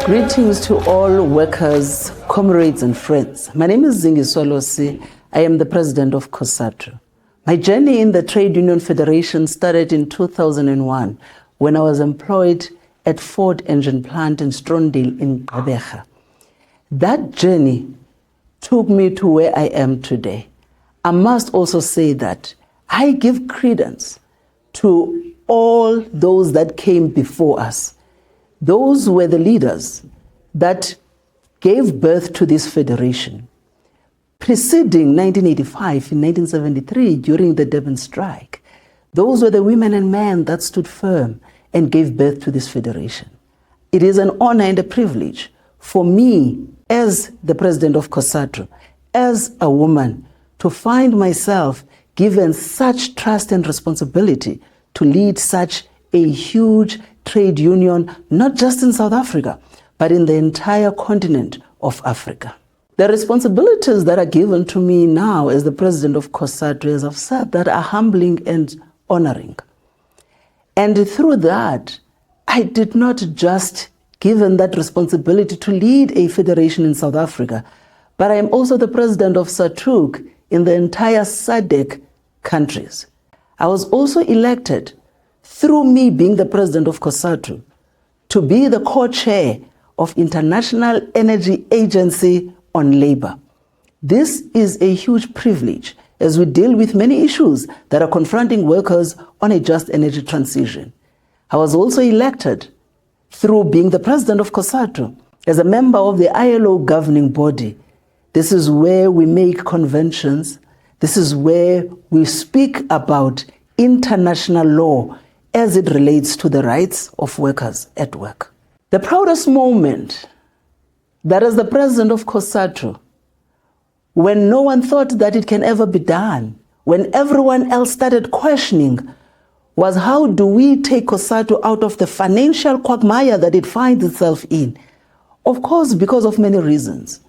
Greetings to all workers, comrades and friends. My name is Zingizwa Losi. I am the president of Cosatu. My journey in the Trade Union Federation started in 2001 when I was employed at Ford Engine Plant in Strondale in Gqeberha. That journey took me to where I am today. I must also say that I give credence to all those that came before us. Those were the leaders that gave birth to this federation. Preceding 1985, in 1973, during the Durban strike, those were the women and men that stood firm and gave birth to this federation. It is an honor and a privilege for me, as the president of Cosatu, as a woman, to find myself given such trust and responsibility to lead such a huge trade union, not just in South Africa, but in the entire continent of Africa. The responsibilities that are given to me now as the president of Cosatu, as I've said, that are humbling and honoring. And through that, I did not just given that responsibility to lead a federation in South Africa, but I am also the president of SADC in the entire SADC countries. I was also elected through me being the president of Cosatu to be the co-chair of International Energy Agency on Labor. This is a huge privilege as we deal with many issues that are confronting workers on a just energy transition. I was also elected through being the president of Cosatu as a member of the ILO governing body. This is where we make conventions. This is where we speak about international law as it relates to the rights of workers at work. The proudest moment that as the president of Cosatu, when no one thought that it can ever be done, when everyone else started questioning, was how do we take Cosatu out of the financial quagmire that it finds itself in? Of course, because of many reasons.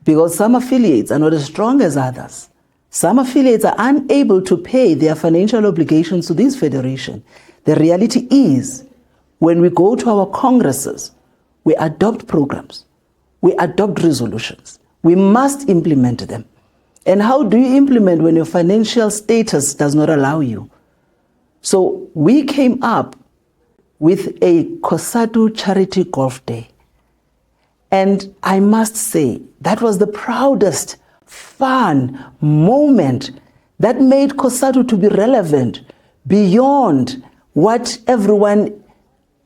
Because some affiliates are not as strong as others. Some affiliates are unable to pay their financial obligations to this federation. The reality is, when we go to our congresses, we adopt programs, we adopt resolutions. We must implement them. And how do you implement when your financial status does not allow you? So we came up with a Cosatu Charity Golf Day. And I must say, that was the proudest, fun moment that made Cosatu to be relevant beyond what everyone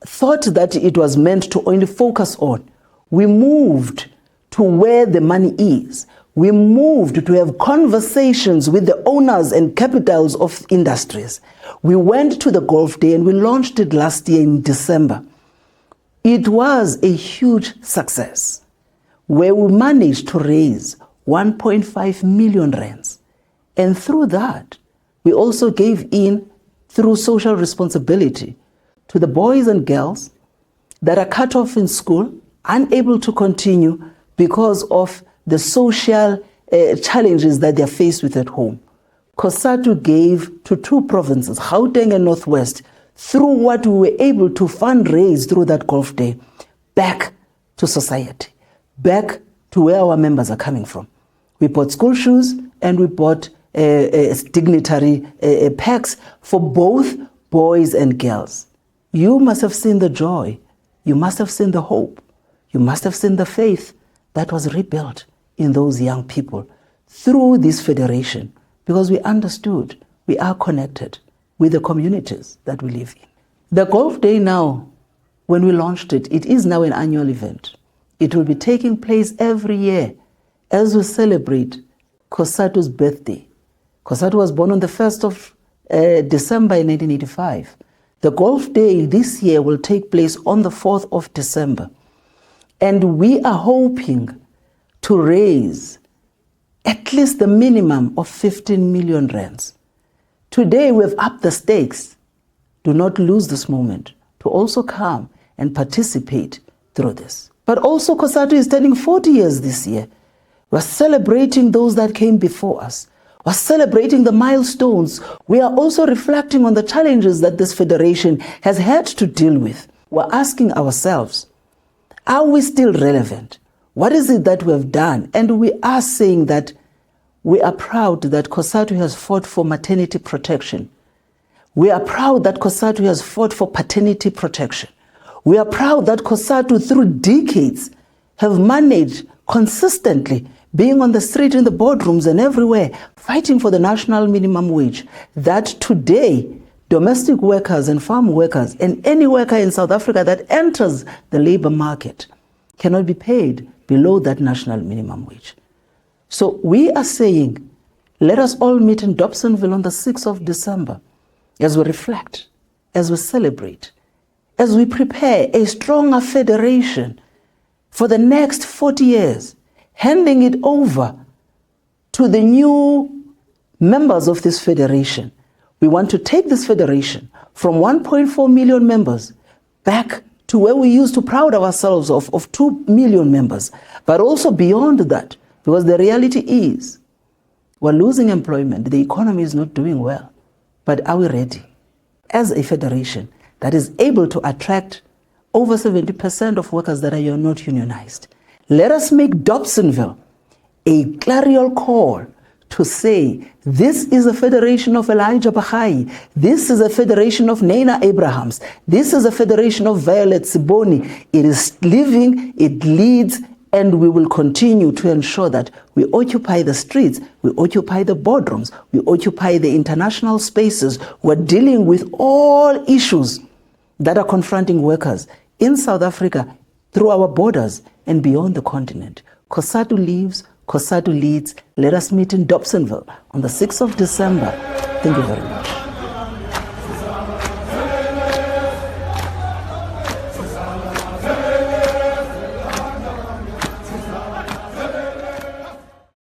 thought that it was meant to only focus on. We moved to where the money is. We moved to have conversations with the owners and capitals of industries. We went to the Golf Day and we launched it last year in December. It was a huge success where we managed to raise 1.5 million rands. And through that, we also gave in through social responsibility to the boys and girls that are cut off in school, unable to continue because of the social challenges that they're faced with at home. Cosatu gave to two provinces, Gauteng and Northwest, through what we were able to fundraise through that Golf Day, back to society, back to where our members are coming from. We bought school shoes and we bought dignitary packs for both boys and girls. You must have seen the joy. You must have seen the hope. You must have seen the faith that was rebuilt in those young people through this federation, because we understood we are connected with the communities that we live in. The Golf Day now, when we launched it, it is now an annual event. It will be taking place every year as we celebrate Cosatu's birthday. Cosatu was born on the 1st of December in 1985. The Golf Day this year will take place on the 4th of December. And we are hoping to raise at least the minimum of 15 million rands. Today we've upped the stakes. Do not lose this moment to also come and participate through this. But also Cosatu is turning 40 years this year. We're celebrating those that came before us. We're celebrating the milestones. We are also reflecting on the challenges that this federation has had to deal with. We're asking ourselves, Are we still relevant? What is it that we have done? And we are saying that we are proud that Cosatu has fought for maternity protection. We are proud that Cosatu has fought for paternity protection. We are proud that Cosatu, through decades, have managed consistently, being on the street, in the boardrooms and everywhere, fighting for the national minimum wage, that today domestic workers and farm workers and any worker in South Africa that enters the labor market cannot be paid below that national minimum wage. So we are saying, let us all meet in Dobsonville on the 6th of December as we reflect, as we celebrate, as we prepare a stronger federation for the next 40 years, handing it over to the new members of this federation. We want to take this federation from 1.4 million members back to where we used to proud ourselves of 2 million members, but also beyond that, because the reality is we're losing employment, the economy is not doing well. But are we ready as a federation that is able to attract over 70% of workers that are not unionized? Let us make Dobsonville a clarion call to say, this is a federation of Elijah Bahai. This is a federation of Nana Abrahams. This is a federation of Violet Siboni. It is living, it leads, and we will continue to ensure that we occupy the streets, we occupy the boardrooms, we occupy the international spaces. We're dealing with all issues that are confronting workers in South Africa, through our borders, and beyond the continent. Cosatu lives, Cosatu leads. Let us meet in Dobsonville on the 6th of December. Thank you very much.